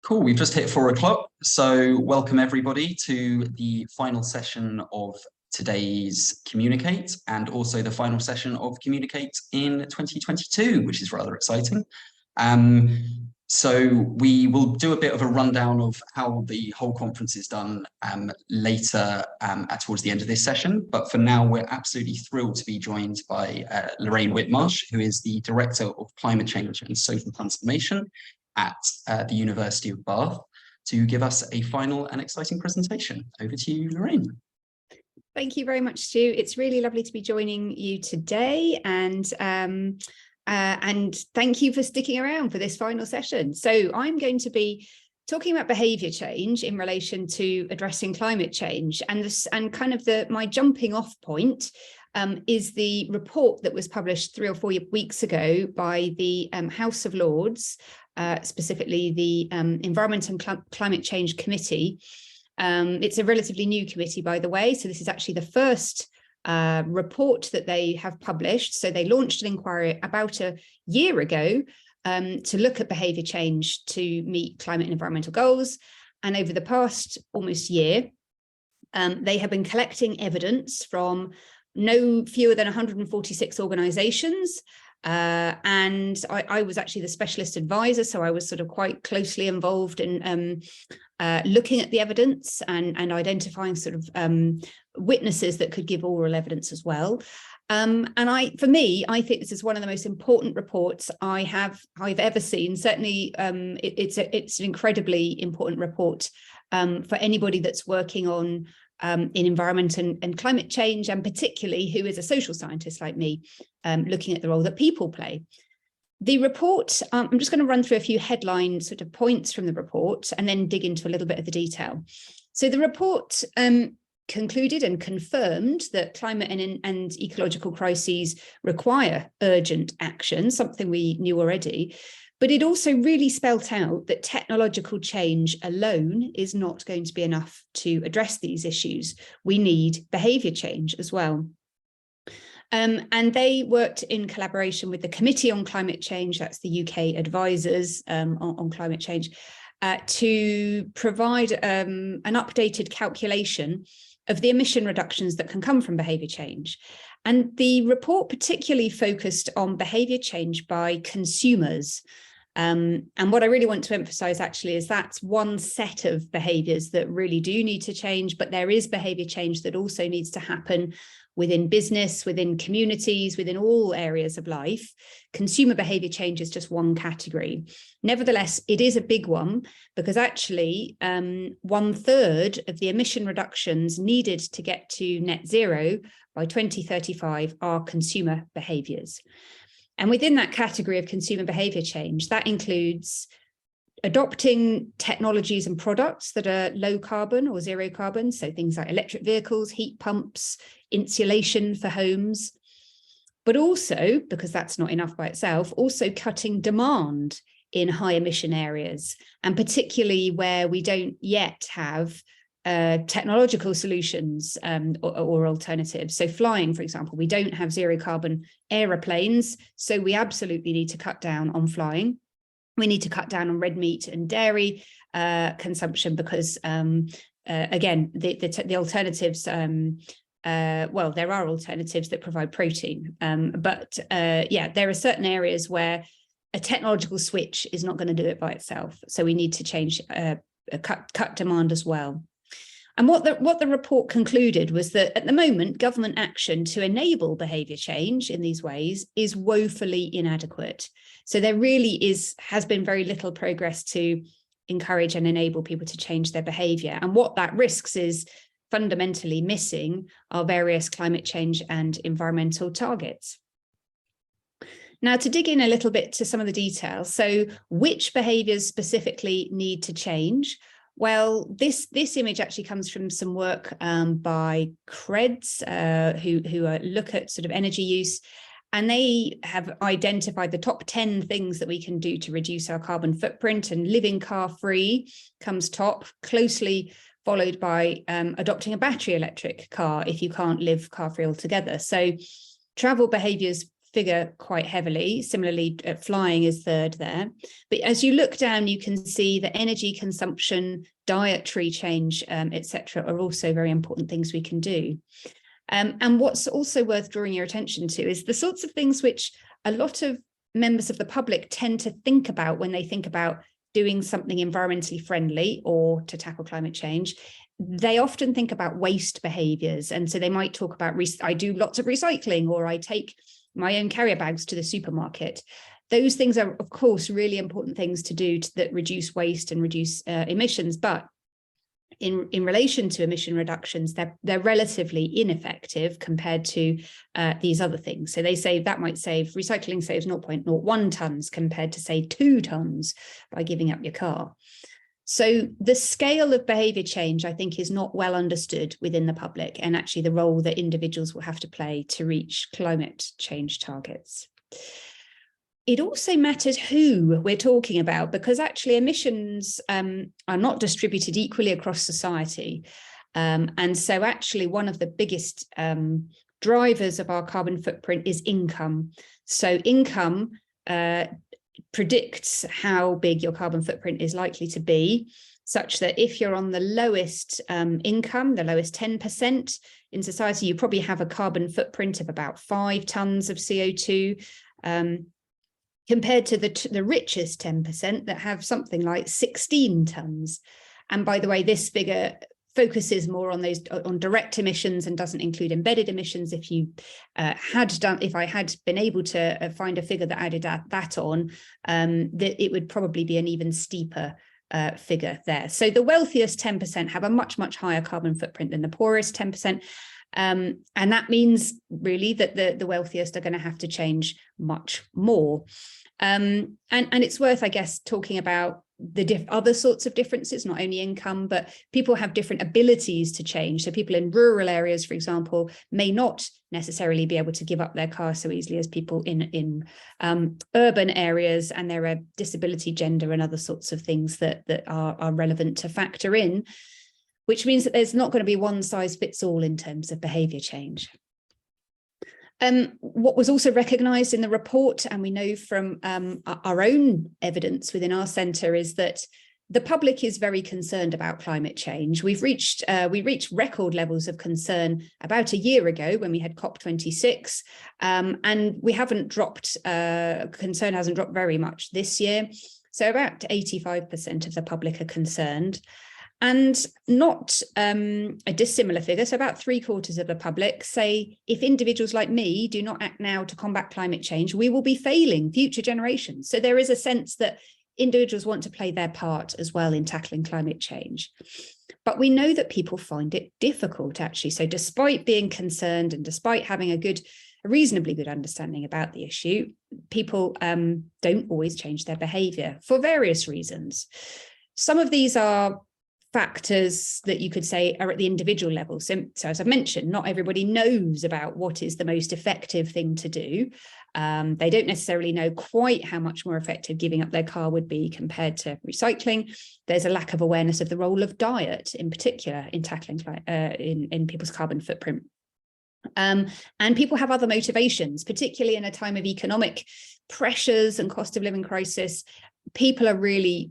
Cool, we've just hit 4 o'clock. So welcome everybody to the final session of today's Communicate and also the final session of Communicate in 2022, which is rather exciting. So we will do a bit of a rundown of how the whole conference is done later towards the end of this session. But for now, we're absolutely thrilled to be joined by Lorraine Whitmarsh, who is the Director of Climate Change and Social Transformation at the University of Bath, to give us a final and exciting presentation. Over to you, Lorraine. Thank you very much, Stu. It's really lovely to be joining you today, and thank you for sticking around for this final session. So I'm going to be talking about behaviour change in relation to addressing climate change, and my jumping off point is the report that was published 3 or 4 weeks ago by the House of Lords, specifically the Environment and Climate Change Committee. It's a relatively new committee, by the way, so this is actually the first report that they have published. So they launched an inquiry about a year ago to look at behaviour change to meet climate and environmental goals. And over the past almost year, they have been collecting evidence from no fewer than 146 organisations. And I was actually the specialist advisor, so I was sort of quite closely involved in looking at the evidence and identifying sort of witnesses that could give oral evidence as well. For me, I think this is one of the most important reports I've ever seen. Certainly, it's an incredibly important report for anybody that's working on in environment and climate change, and particularly who is a social scientist like me, looking at the role that people play. The report, I'm just going to run through a few headline sort of points from the report and then dig into a little bit of the detail. So the report concluded and confirmed that climate and ecological crises require urgent action, something we knew already. But it also really spelt out that technological change alone is not going to be enough to address these issues. We need behaviour change as well. And they worked in collaboration with the Committee on Climate Change, that's the UK advisors on climate change, to provide an updated calculation of the emission reductions that can come from behaviour change. And the report particularly focused on behaviour change by consumers. And what I really want to emphasize actually is that's one set of behaviours that really do need to change, but there is behaviour change that also needs to happen within business, within communities, within all areas of life. Consumer behaviour change is just one category. Nevertheless, it is a big one because actually 1/3 of the emission reductions needed to get to net zero by 2035 are consumer behaviours. And within that category of consumer behaviour change, that includes adopting technologies and products that are low carbon or zero carbon, so things like electric vehicles, heat pumps, insulation for homes, but also, because that's not enough by itself, also cutting demand in high emission areas, and particularly where we don't yet have technological solutions or alternatives. So flying, for example, we don't have zero carbon aeroplanes, so we absolutely need to cut down on flying. We need to cut down on red meat and dairy consumption because, again, the alternatives, well, there are alternatives that provide protein, but yeah, there are certain areas where a technological switch is not going to do it by itself. So we need to change, cut demand as well. And what the report concluded was that at the moment, government action to enable behaviour change in these ways is woefully inadequate. So there really has been very little progress to encourage and enable people to change their behaviour. And what that risks is fundamentally missing our various climate change and environmental targets. Now, to dig in a little bit to some of the details, so which behaviours specifically need to change? Well, this image actually comes from some work by CREDS, who look at sort of energy use, and they have identified the top 10 things that we can do to reduce our carbon footprint, and living car-free comes top, closely followed by adopting a battery electric car if you can't live car-free altogether. So travel behaviours figure quite heavily. Similarly, flying is third there. But as you look down, you can see that energy consumption, dietary change, etc., are also very important things we can do. And what's also worth drawing your attention to is the sorts of things which a lot of members of the public tend to think about when they think about doing something environmentally friendly or to tackle climate change. They often think about waste behaviours. And so they might talk about, I do lots of recycling, or I take my own carrier bags to the supermarket. Those things are, of course, really important things to do that reduce waste and reduce emissions. But in relation to emission reductions, they're relatively ineffective compared to these other things. So they say that might save, recycling saves 0.01 tonnes compared to, say, 2 tonnes by giving up your car. So the scale of behaviour change, I think, is not well understood within the public, and actually the role that individuals will have to play to reach climate change targets. It also matters who we're talking about, because actually emissions are not distributed equally across society. And so actually one of the biggest drivers of our carbon footprint is income. So income predicts how big your carbon footprint is likely to be, such that if you're on the lowest income, the lowest 10% in society, you probably have a carbon footprint of about 5 tonnes of CO2. Compared to the richest 10% that have something like 16 tonnes. And by the way, this figure focuses more on on direct emissions and doesn't include embedded emissions. If I had been able to find a figure that added that on, that it would probably be an even steeper figure there. So the wealthiest 10% have a much, much higher carbon footprint than the poorest 10%. And that means really that the wealthiest are going to have to change much more. And it's worth, I guess, talking about the other sorts of differences, not only income, but people have different abilities to change. So people in rural areas, for example, may not necessarily be able to give up their car so easily as people in urban areas, and there are disability, gender, and other sorts of things that are relevant to factor in, which means that there's not going to be one size fits all in terms of behaviour change. What was also recognised in the report, and we know from our own evidence within our centre, is that the public is very concerned about climate change. We reached record levels of concern about a year ago when we had COP26, and we haven't dropped, concern hasn't dropped very much this year. So about 85% of the public are concerned. And not a dissimilar figure, so about 3/4 of the public say if individuals like me do not act now to combat climate change, we will be failing future generations. So there is a sense that individuals want to play their part as well in tackling climate change. But we know that people find it difficult, actually. So despite being concerned and despite having a reasonably good understanding about the issue, people don't always change their behaviour for various reasons. Some of these are factors that you could say are at the individual level. So as I mentioned, not everybody knows about what is the most effective thing to do. They don't necessarily know quite how much more effective giving up their car would be compared to recycling. There's a lack of awareness of the role of diet in particular in tackling in people's carbon footprint. And people have other motivations, particularly in a time of economic pressures and cost of living crisis. People are really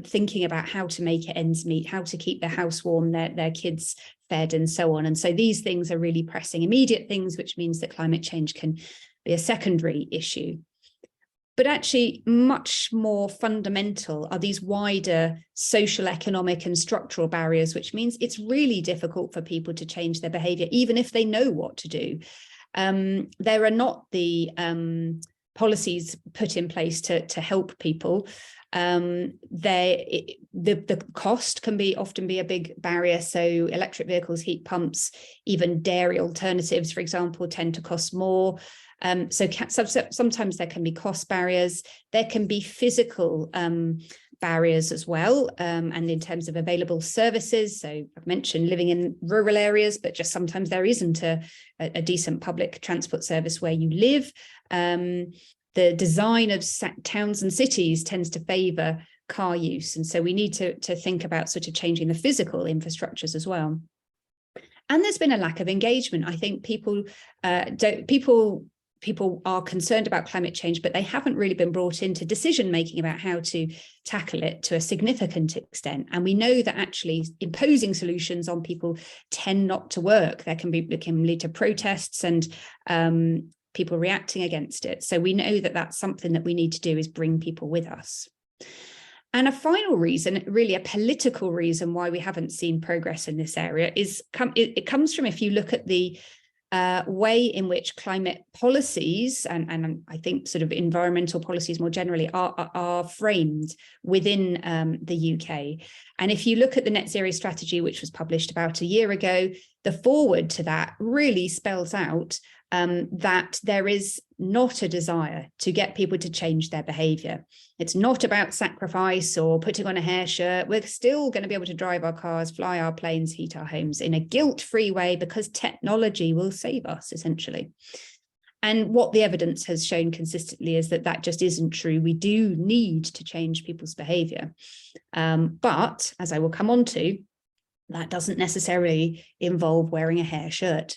thinking about how to make ends meet, how to keep their house warm, their kids fed, and so on. And so these things are really pressing immediate things, which means that climate change can be a secondary issue. But actually, much more fundamental are these wider social, economic, and structural barriers, which means it's really difficult for people to change their behaviour, even if they know what to do. There are not the policies put in place to help people. The cost can often be a big barrier. So electric vehicles, heat pumps, even dairy alternatives, for example, tend to cost more. So sometimes there can be cost barriers. There can be physical barriers as well, and in terms of available services. So I've mentioned living in rural areas, but just sometimes there isn't a decent public transport service where you live. The design of towns and cities tends to favour car use, and so we need to think about sort of changing the physical infrastructures as well. And there's been a lack of engagement. I think people people are concerned about climate change, but they haven't really been brought into decision making about how to tackle it to a significant extent. And we know that actually imposing solutions on people tend not to work. It can lead to protests and people reacting against it. So we know that that's something that we need to do, is bring people with us. And a final reason, really a political reason why we haven't seen progress in this area, is it comes from, if you look at the way in which climate policies and I think sort of environmental policies more generally are framed within the UK. And if you look at the net zero strategy, which was published about a year ago, the forward to that really spells out that there is not a desire to get people to change their behaviour. It's not about sacrifice or putting on a hair shirt. We're still going to be able to drive our cars, fly our planes, heat our homes in a guilt-free way because technology will save us, essentially. And what the evidence has shown consistently is that that just isn't true. We do need to change people's behaviour. But, as I will come on to, that doesn't necessarily involve wearing a hair shirt.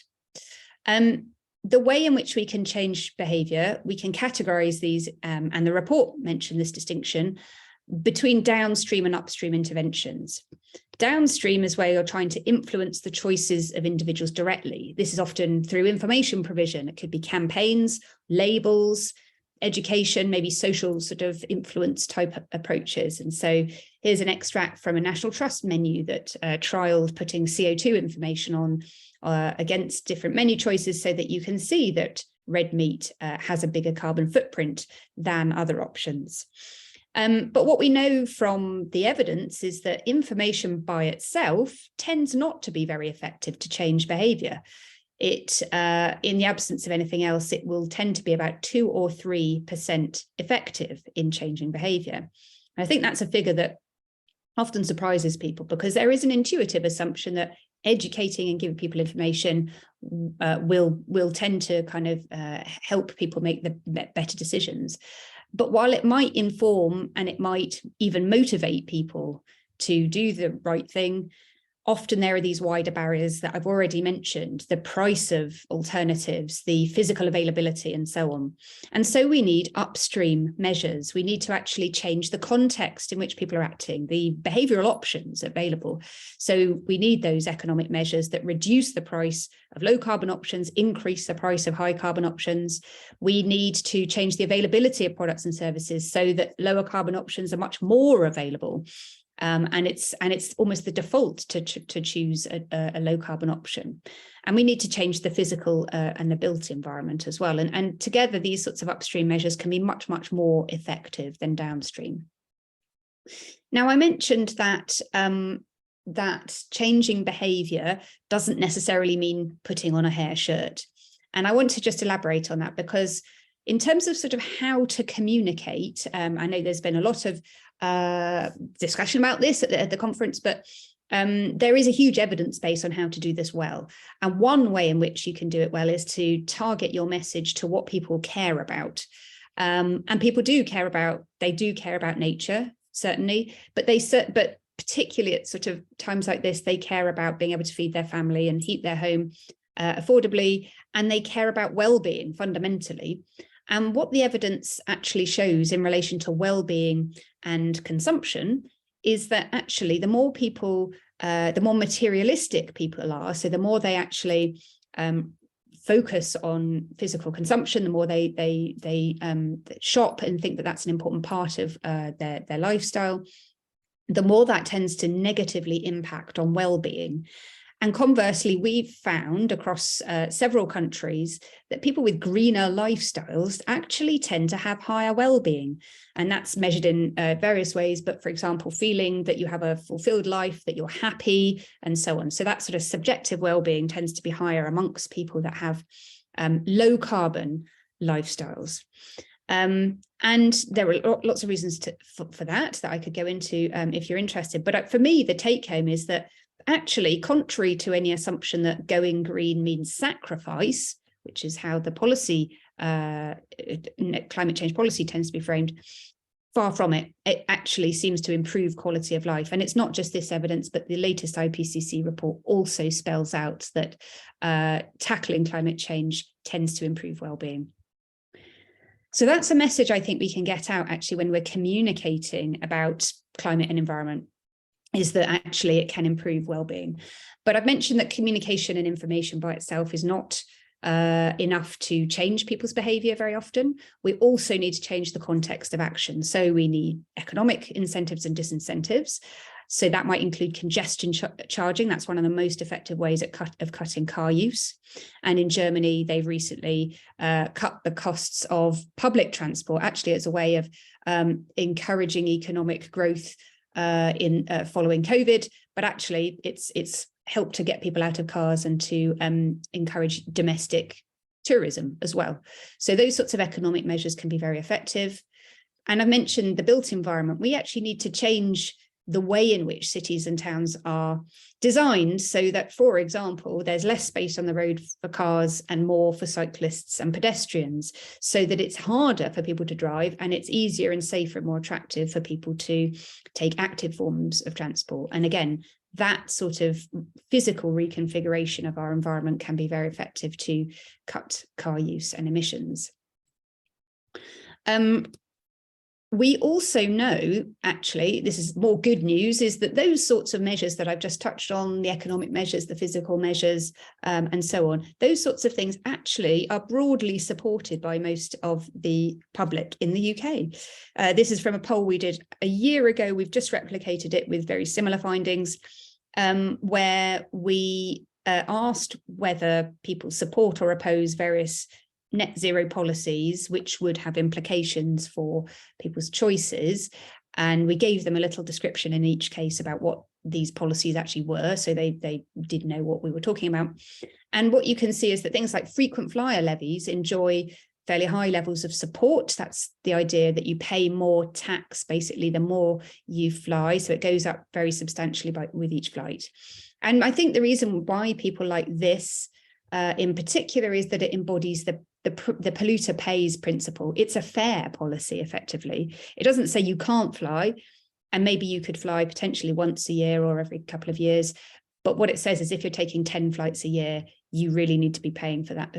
The way in which we can change behaviour, we can categorise these, and the report mentioned this distinction between downstream and upstream interventions. Downstream is where you're trying to influence the choices of individuals directly. This is often through information provision. It could be campaigns, labels, education, maybe social sort of influence type approaches. And so here's an extract from a National Trust menu that trialled putting CO2 information on against different menu choices so that you can see that red meat has a bigger carbon footprint than other options. But what we know from the evidence is that information by itself tends not to be very effective to change behaviour. It, in the absence of anything else, it will tend to be about 2 or 3% effective in changing behaviour. I think that's a figure that often surprises people because there is an intuitive assumption that educating and giving people information will tend to kind of help people make the better decisions. But while it might inform and it might even motivate people to do the right thing, often there are these wider barriers that I've already mentioned, the price of alternatives, the physical availability, and so on. And so we need upstream measures. We need to actually change the context in which people are acting, the behavioural options available. So we need those economic measures that reduce the price of low carbon options, increase the price of high carbon options. We need to change the availability of products and services so that lower carbon options are much more available. And it's almost the default to choose a low carbon option. And we need to change the physical and the built environment as well. And together, these sorts of upstream measures can be much, much more effective than downstream. Now, I mentioned that that changing behaviour doesn't necessarily mean putting on a hair shirt. And I want to just elaborate on that because in terms of sort of how to communicate, I know there's been a lot of discussion about this at the conference, but there is a huge evidence base on how to do this well. And one way in which you can do it well is to target your message to what people care about. And people do care about nature, certainly, but particularly at sort of times like this, they care about being able to feed their family and heat their home affordably, and they care about well-being fundamentally. And what the evidence actually shows in relation to well-being and consumption is that actually the more people, the more materialistic people are, so the more they actually focus on physical consumption, the more they shop and think that that's an important part of their lifestyle, the more that tends to negatively impact on well-being. And conversely, we've found across several countries that people with greener lifestyles actually tend to have higher well-being. And that's measured in various ways. But for example, feeling that you have a fulfilled life, that you're happy, and so on. So that sort of subjective well-being tends to be higher amongst people that have low carbon lifestyles. And there are lots of reasons for that I could go into if you're interested. But for me, the take home is that actually, contrary to any assumption that going green means sacrifice, which is how the policy, climate change policy tends to be framed, far from it. It actually seems to improve quality of life. And it's not just this evidence, but the latest IPCC report also spells out that tackling climate change tends to improve well-being. So that's a message I think we can get out actually when we're communicating about climate and environment, is that actually it can improve well-being. But I've mentioned that communication and information by itself is not enough to change people's behaviour very often. We also need to change the context of action. So we need economic incentives and disincentives. So that might include congestion charging. That's one of the most effective ways of cutting car use. And in Germany, they've recently cut the costs of public transport, actually as a way of encouraging economic growth in following COVID. But actually, it's helped to get people out of cars and to encourage domestic tourism as well. So those sorts of economic measures can be very effective. And I mentioned the built environment. We actually need to change the way in which cities and towns are designed so that, for example, there's less space on the road for cars and more for cyclists and pedestrians, so that it's harder for people to drive and it's easier and safer and more attractive for people to take active forms of transport. And again, that sort of physical reconfiguration of our environment can be very effective to cut car use and emissions. We also know, actually, this is more good news, is that those sorts of measures that I've just touched on, the economic measures, the physical measures, and so on, those sorts of things actually are broadly supported by most of the public in the UK. This is from a poll we did a year ago. We've just replicated it with very similar findings, where we asked whether people support or oppose various net zero policies, which would have implications for people's choices. And we gave them a little description in each case about what these policies actually were, so they did know what we were talking about. And what you can see is that things like frequent flyer levies enjoy fairly high levels of support. That's the idea that you pay more tax, basically, the more you fly. So it goes up very substantially with each flight. And I think the reason why people like this in particular is that it embodies the polluter pays principle. It's a fair policy, effectively. It doesn't say you can't fly, and maybe you could fly potentially once a year or every couple of years. But what it says is if you're taking 10 flights a year, you really need to be paying for that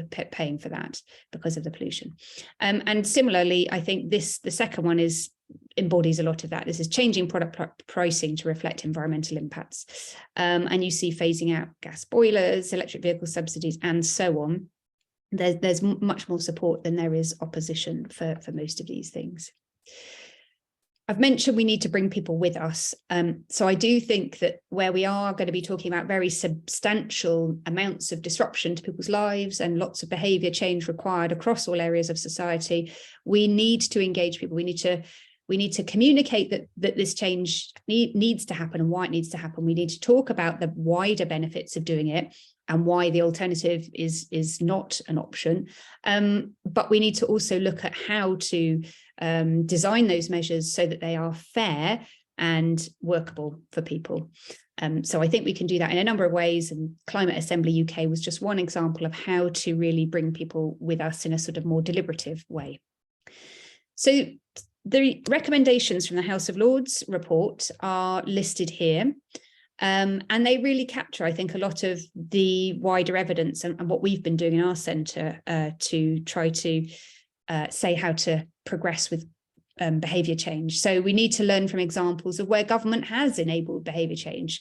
because of the pollution. And similarly, I think the second one embodies a lot of that. This is changing product pricing to reflect environmental impacts. And you see phasing out gas boilers, electric vehicle subsidies, and so on. There's much more support than there is opposition for most of these things. I've mentioned we need to bring people with us. So I do think that where we are going to be talking about very substantial amounts of disruption to people's lives and lots of behaviour change required across all areas of society, we need to engage people. We need to communicate that this change needs to happen and why it needs to happen. We need to talk about the wider benefits of doing it and why the alternative is not an option. But we need to also look at how to design those measures so that they are fair and workable for people. So I think we can do that in a number of ways, and Climate Assembly UK was just one example of how to really bring people with us in a sort of more deliberative way. So the recommendations from the House of Lords report are listed here. And they really capture, I think, a lot of the wider evidence and what we've been doing in our centre to try to say how to progress with behaviour change. So we need to learn from examples of where government has enabled behaviour change.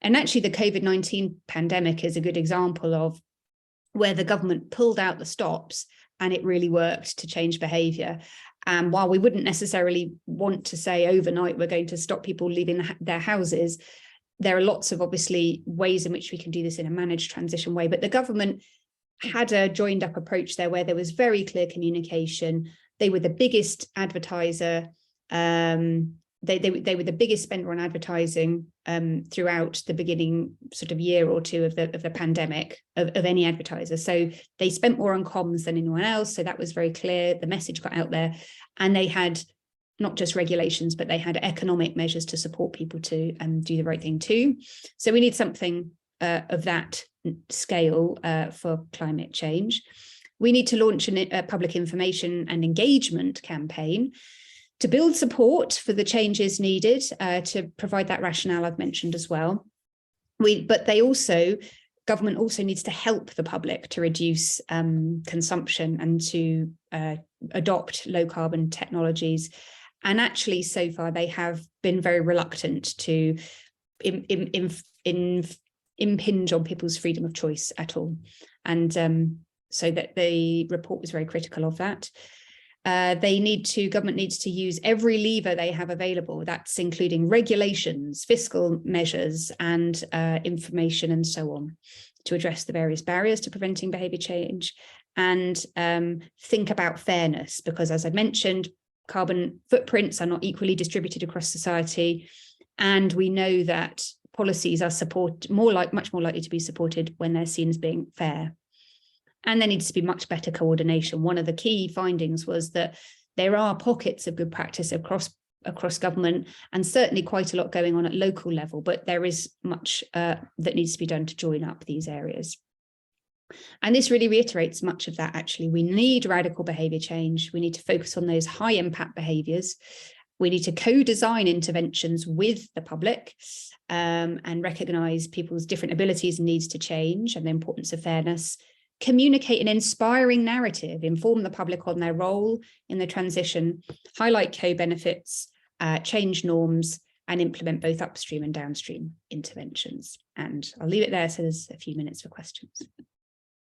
And actually the COVID-19 pandemic is a good example of where the government pulled out the stops and it really worked to change behaviour. And while we wouldn't necessarily want to say overnight we're going to stop people leaving their houses, there are lots of obviously ways in which we can do this in a managed transition way. But the government had a joined up approach there where there was very clear communication. They were the biggest advertiser. They were the biggest spender on advertising throughout the beginning sort of year or two of the pandemic of any advertiser. So they spent more on comms than anyone else. So that was very clear. The message got out there, and they had not just regulations, but they had economic measures to support people to do the right thing too. So we need something of that scale for climate change. We need to launch a public information and engagement campaign to build support for the changes needed, to provide that rationale I've mentioned as well. But they also government also needs to help the public to reduce consumption and to adopt low carbon technologies. And actually, so far, they have been very reluctant to impinge on people's freedom of choice at all. And so that the report was very critical of that. Government needs to use every lever they have available. That's including regulations, fiscal measures, and information and so on, to address the various barriers to preventing behaviour change, and think about fairness, because as I mentioned, carbon footprints are not equally distributed across society. And we know that policies are much more likely to be supported when they're seen as being fair. And there needs to be much better coordination. One of the key findings was that there are pockets of good practice across government, and certainly quite a lot going on at local level, but there is much that needs to be done to join up these areas. And this really reiterates much of that, actually. We need radical behaviour change. We need to focus on those high impact behaviours. We need to co-design interventions with the public and recognise people's different abilities and needs to change, and the importance of fairness. Communicate an inspiring narrative, inform the public on their role in the transition, highlight co-benefits, change norms, and implement both upstream and downstream interventions. And I'll leave it there so there's a few minutes for questions.